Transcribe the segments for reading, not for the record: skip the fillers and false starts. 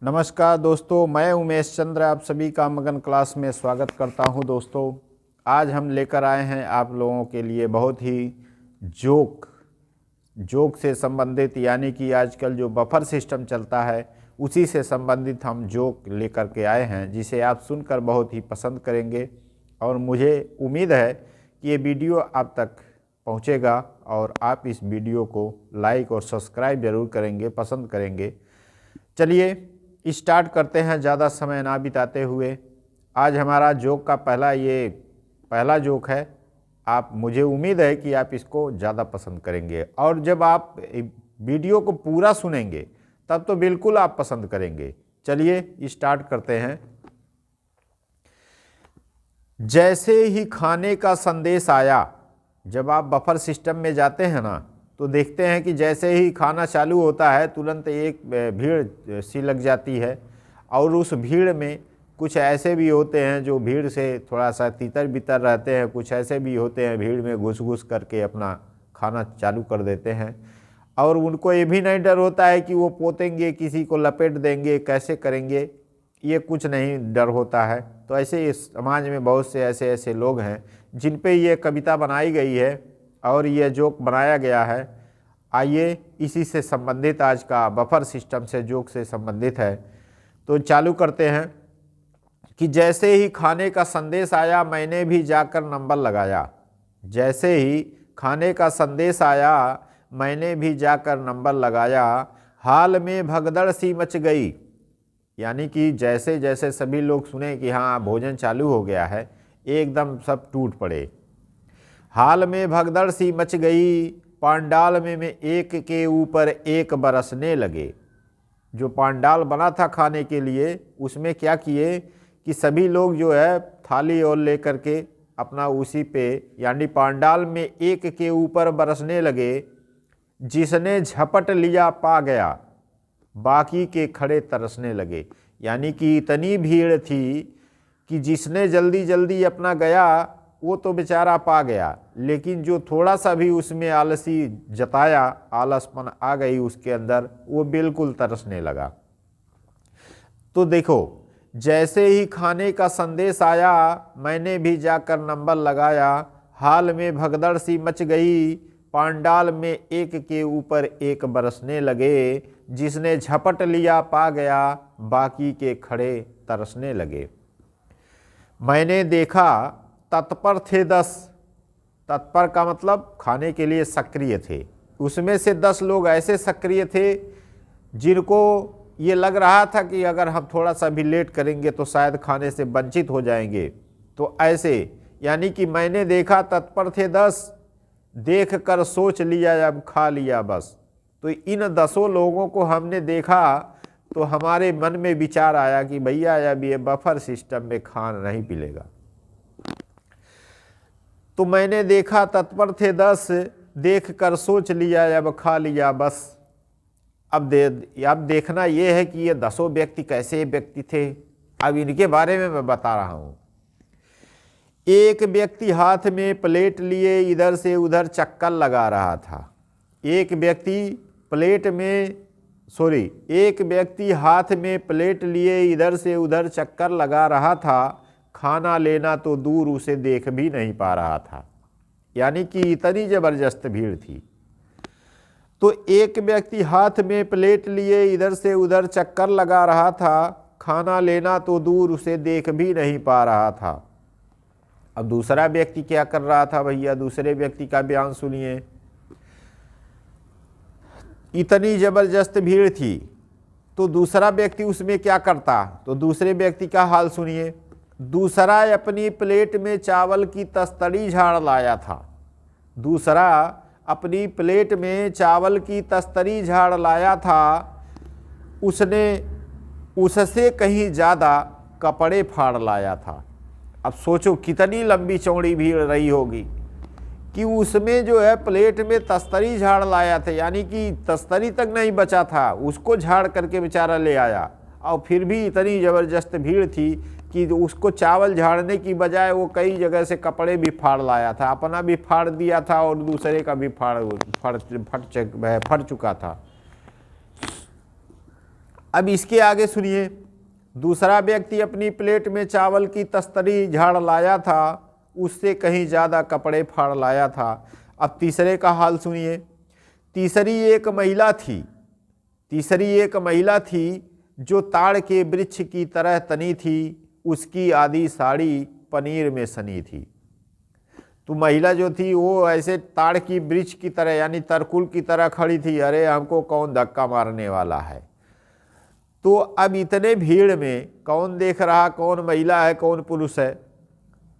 नमस्कार दोस्तों, मैं उमेश चंद्र आप सभी का मगन क्लास में स्वागत करता हूं। दोस्तों, आज हम लेकर आए हैं आप लोगों के लिए बहुत ही जोक से संबंधित, यानी कि आजकल जो बफर सिस्टम चलता है उसी से संबंधित हम जोक लेकर के आए हैं, जिसे आप सुनकर बहुत ही पसंद करेंगे। और मुझे उम्मीद है कि ये वीडियो आप तक पहुंचेगा और आप इस वीडियो को लाइक और सब्सक्राइब ज़रूर करेंगे, पसंद करेंगे। चलिए स्टार्ट करते हैं ज़्यादा समय ना बिताते हुए। आज हमारा जोक का पहला जोक है। मुझे उम्मीद है कि आप इसको ज़्यादा पसंद करेंगे, और जब आप वीडियो को पूरा सुनेंगे तब तो बिल्कुल आप पसंद करेंगे। चलिए स्टार्ट करते हैं। जैसे ही खाने का संदेश आया, जब आप बफर सिस्टम में जाते हैं ना, तो देखते हैं कि जैसे ही खाना चालू होता है तुरंत एक भीड़ सी लग जाती है। और उस भीड़ में कुछ ऐसे भी होते हैं जो भीड़ से थोड़ा सा तितर बितर रहते हैं, कुछ ऐसे भी होते हैं भीड़ में घुस घुस करके अपना खाना चालू कर देते हैं। और उनको ये भी नहीं डर होता है कि वो पोतेंगे, किसी को लपेट देंगे, कैसे करेंगे, ये कुछ नहीं डर होता है। तो ऐसे इस समाज में बहुत से ऐसे लोग हैं जिन पे ये कविता बनाई गई है और ये जोक बनाया गया है। आइए इसी से संबंधित आज का बफर सिस्टम से जोक से संबंधित है, तो चालू करते हैं कि जैसे ही खाने का संदेश आया मैंने भी जाकर नंबर लगाया। जैसे ही खाने का संदेश आया मैंने भी जाकर नंबर लगाया, हाल में भगदड़ सी मच गई। यानी कि जैसे जैसे सभी लोग सुने कि हाँ भोजन चालू हो गया है, एकदम सब टूट पड़े। हाल में भगदड़ सी मच गई, पांडाल में एक के ऊपर एक बरसने लगे। जो पांडाल बना था खाने के लिए, उसमें क्या किए कि सभी लोग जो है थाली और लेकर के अपना उसी पे, यानी पांडाल में एक के ऊपर बरसने लगे। जिसने झपट लिया पा गया, बाकी के खड़े तरसने लगे। यानी कि इतनी भीड़ थी कि जिसने जल्दी जल्दी अपना गया वो तो बेचारा पा गया, लेकिन जो थोड़ा सा भी उसमें आलसी जताया, आलसपन आ गई उसके अंदर, वो बिल्कुल तरसने लगा। तो देखो, जैसे ही खाने का संदेश आया मैंने भी जाकर नंबर लगाया, हाल में भगदड़ सी मच गई, पांडाल में एक के ऊपर एक बरसने लगे। जिसने झपट लिया पा गया, बाकी के खड़े तरसने लगे। मैंने देखा तत्पर थे 10। तत्पर का मतलब खाने के लिए सक्रिय थे। उसमें से 10 लोग ऐसे सक्रिय थे जिनको ये लग रहा था कि अगर हम थोड़ा सा भी लेट करेंगे तो शायद खाने से वंचित हो जाएंगे। तो ऐसे, यानी कि मैंने देखा तत्पर थे 10, देख कर सोच लिया अब खा लिया बस। तो इन 10 लोगों को हमने देखा तो हमारे मन में विचार आया कि भैया अब ये बफर सिस्टम में खाना नहीं मिलेगा। तो मैंने देखा तत्पर थे 10, देख कर सोच लिया अब खा लिया बस। अब देखना ये है कि ये 10 व्यक्ति कैसे व्यक्ति थे। अब इनके बारे में मैं बता रहा हूं। एक व्यक्ति हाथ में प्लेट लिए इधर से उधर चक्कर लगा रहा था। एक व्यक्ति हाथ में प्लेट लिए इधर से उधर चक्कर लगा रहा था, खाना लेना तो दूर उसे देख भी नहीं पा रहा था। यानी कि इतनी जबरदस्त भीड़ थी। तो एक व्यक्ति हाथ में प्लेट लिए इधर से उधर चक्कर लगा रहा था, खाना लेना तो दूर उसे देख भी नहीं पा रहा था। अब दूसरा व्यक्ति क्या कर रहा था भैया, दूसरे व्यक्ति का बयान सुनिए। इतनी जबरदस्त भीड़ थी तो दूसरा व्यक्ति उसमें क्या करता, तो दूसरे व्यक्ति का हाल सुनिए। दूसरा अपनी प्लेट में चावल की तस्तरी झाड़ लाया था। दूसरा अपनी प्लेट में चावल की तस्तरी झाड़ लाया था। उसने उससे कहीं ज़्यादा कपड़े फाड़ लाया था। अब सोचो कितनी लंबी चौड़ी भीड़ रही होगी कि उसमें जो है प्लेट में तस्तरी झाड़ लाया था, यानी कि तस्तरी तक नहीं बचा था, उसको झाड़ करके बेचारा ले आया। और फिर भी इतनी ज़बरदस्त भीड़ थी कि उसको चावल झाड़ने की बजाय वो कई जगह से कपड़े भी फाड़ लाया था, अपना भी फाड़ दिया था और दूसरे का भी फट चुका था। अब इसके आगे सुनिए, दूसरा व्यक्ति अपनी प्लेट में चावल की तस्तरी झाड़ लाया था, उससे कहीं ज़्यादा कपड़े फाड़ लाया था। अब तीसरे का हाल सुनिए। तीसरी एक महिला थी जो ताड़ के वृक्ष की तरह तनी थी, उसकी आधी साड़ी पनीर में सनी थी। तो महिला जो थी वो ऐसे ताड़ की वृक्ष की तरह यानी तरकुल की तरह खड़ी थी, अरे हमको कौन धक्का मारने वाला है। तो अब इतने भीड़ में कौन देख रहा कौन महिला है कौन पुरुष है।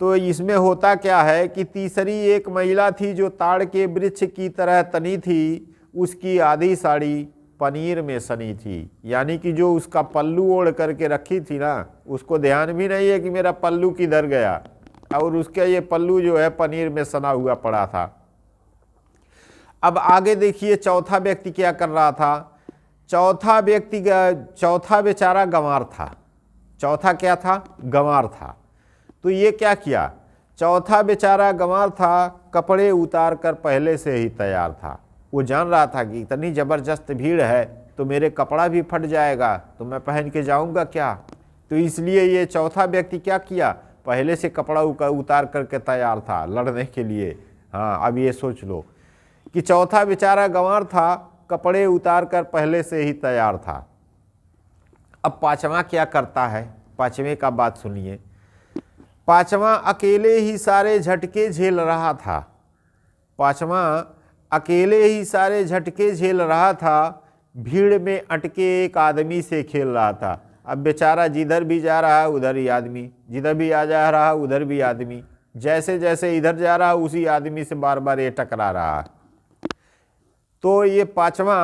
तो इसमें होता क्या है कि तीसरी एक महिला थी जो ताड़ के वृक्ष की तरह तनी थी, उसकी आधी साड़ी पनीर में सनी थी। यानी कि जो उसका पल्लू ओढ़ करके रखी थी ना, उसको ध्यान भी नहीं है कि मेरा पल्लू किधर गया, और उसका ये पल्लू जो है पनीर में सना हुआ पड़ा था। अब आगे देखिए चौथा व्यक्ति क्या कर रहा था। चौथा बेचारा गंवार था। चौथा क्या था? गंवार था। तो ये क्या किया, चौथा बेचारा गंवार था, कपड़े उतार कर पहले से ही तैयार था। वो जान रहा था कि इतनी ज़बरदस्त भीड़ है तो मेरे कपड़ा भी फट जाएगा, तो मैं पहन के जाऊंगा क्या। तो इसलिए ये चौथा व्यक्ति क्या किया, पहले से कपड़ा उतार करके तैयार था लड़ने के लिए। हाँ, अब ये सोच लो कि चौथा बेचारा गंवार था, कपड़े उतार कर पहले से ही तैयार था। अब पांचवा क्या करता है, पांचवें का बात सुनिए। पांचवा अकेले ही सारे झटके झेल रहा था। पांचवा अकेले ही सारे झटके झेल रहा था, भीड़ में अटके एक आदमी से खेल रहा था। अब बेचारा जिधर भी जा रहा है उधर ही आदमी, जिधर भी आ जा रहा है उधर भी आदमी, जैसे जैसे इधर जा रहा है उसी आदमी से बार बार ये टकरा रहा है। तो ये पांचवा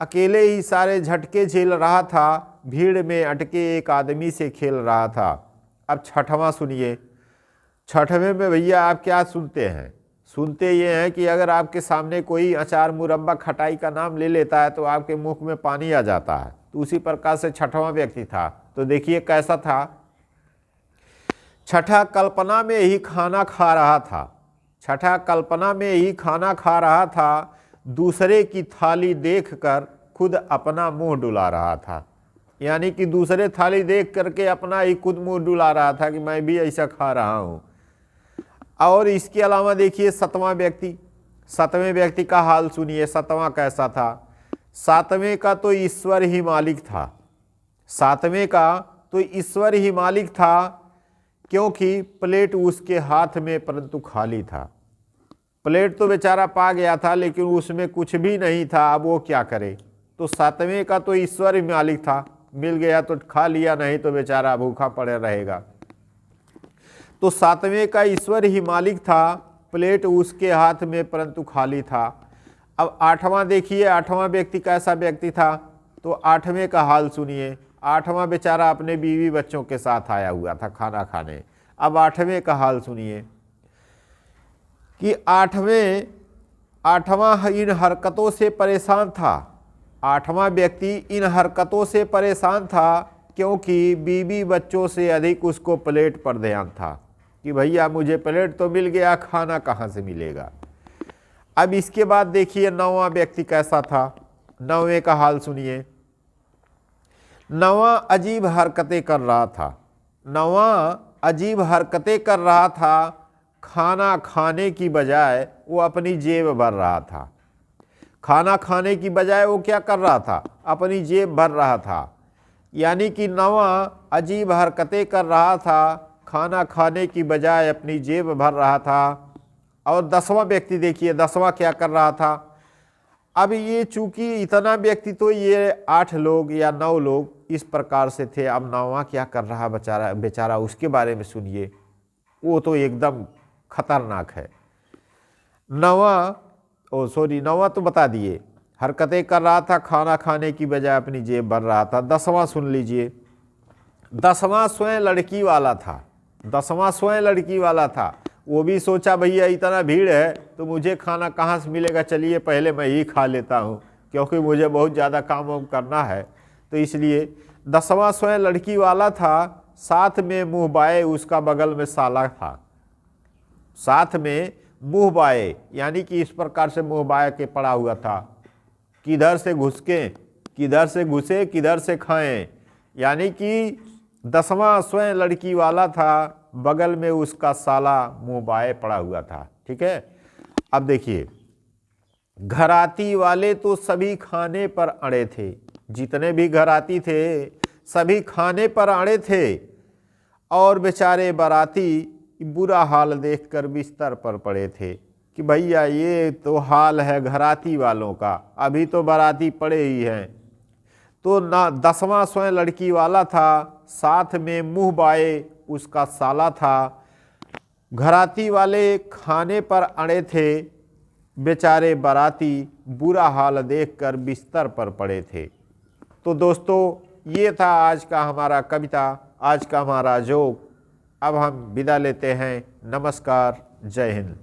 अकेले ही सारे झटके झेल रहा था, भीड़ में अटके एक आदमी से खेल रहा था। अब छठवां सुनिए। छठवें में भैया आप क्या सुनते हैं, सुनते ये हैं कि अगर आपके सामने कोई अचार मुरब्बा खटाई का नाम ले लेता है तो आपके मुंह में पानी आ जाता है। तो उसी प्रकार से छठवां व्यक्ति था। तो देखिए कैसा था। छठा कल्पना में ही खाना खा रहा था। छठा कल्पना में ही खाना खा रहा था, दूसरे की थाली देखकर खुद अपना मुंह डुला रहा था। यानी कि दूसरे थाली देख करके अपना ही खुद मुंह डुला रहा था कि मैं भी ऐसा खा रहा हूँ। और इसके अलावा देखिए सातवां व्यक्ति, सातवें व्यक्ति का हाल सुनिए। सातवां कैसा था। सातवें का तो ईश्वर ही मालिक था। सातवें का तो ईश्वर ही मालिक था, क्योंकि प्लेट उसके हाथ में परंतु खाली था। प्लेट तो बेचारा पा गया था लेकिन उसमें कुछ भी नहीं था, अब वो क्या करे। तो सातवें का तो ईश्वर ही मालिक था, मिल गया तो खा लिया, नहीं तो बेचारा भूखा पड़े रहेगा। तो सातवें का ईश्वर ही मालिक था, प्लेट उसके हाथ में परंतु खाली था। अब आठवां देखिए, आठवां व्यक्ति कैसा व्यक्ति था। तो आठवें का हाल सुनिए। आठवां बेचारा अपने बीवी बच्चों के साथ आया हुआ था खाना खाने। अब आठवें का हाल सुनिए कि आठवां इन हरकतों से परेशान था। आठवां व्यक्ति इन हरकतों से परेशान था, क्योंकि बीवी बच्चों से अधिक उसको प्लेट पर ध्यान था कि भैया मुझे प्लेट तो मिल गया, खाना कहाँ से मिलेगा। अब इसके बाद देखिए नौवां व्यक्ति कैसा था। नौवें का हाल सुनिए। नौवां अजीब हरकतें कर रहा था। नौवां अजीब हरकतें कर रहा था, खाना खाने की बजाय वो अपनी जेब भर रहा था। खाना खाने की बजाय वो क्या कर रहा था, अपनी जेब भर रहा था। यानी कि नौवां अजीब हरकतें कर रहा था, खाना खाने की बजाय अपनी जेब भर रहा था। और दसवां व्यक्ति देखिए, दसवां क्या कर रहा था। अब ये चूंकि इतना व्यक्ति तो ये 8 लोग या 9 लोग इस प्रकार से थे। अब नौवां क्या कर रहा बेचारा उसके बारे में सुनिए, वो तो एकदम खतरनाक है। नौवां तो बता दिए, हरकतें कर रहा था, खाना खाने की बजाय अपनी जेब भर रहा था। 10वां सुन लीजिए। 10वां स्वयं लड़की वाला था। 10वां स्वयं लड़की वाला था। वो भी सोचा भैया इतना भीड़ है तो मुझे खाना कहाँ से मिलेगा, चलिए पहले मैं ही खा लेता हूँ, क्योंकि मुझे बहुत ज़्यादा काम वाम करना है। तो इसलिए 10वां स्वयं लड़की वाला था, साथ में मुँह बाए उसका बगल में साला था। साथ में मुँह बाए यानी कि इस प्रकार से मुँह बाए के पड़ा हुआ था, किधर से घुस के किधर से घुसे किधर से खाएं। यानी कि 10वां स्वयं लड़की वाला था, बगल में उसका साला मुंह बाए पड़ा हुआ था। ठीक है, अब देखिए, घराती वाले तो सभी खाने पर अड़े थे, जितने भी घराती थे सभी खाने पर अड़े थे, और बेचारे बाराती बुरा हाल देखकर बिस्तर पर पड़े थे कि भैया ये तो हाल है घराती वालों का, अभी तो बाराती पड़े ही हैं। तो ना 10वां स्वयं लड़की वाला था, साथ में मुंह बाए उसका साला था। घराती वाले खाने पर अड़े थे, बेचारे बाराती बुरा हाल देखकर बिस्तर पर पड़े थे। तो दोस्तों, ये था आज का हमारा कविता, आज का हमारा जोक। अब हम विदा लेते हैं। नमस्कार, जय हिंद।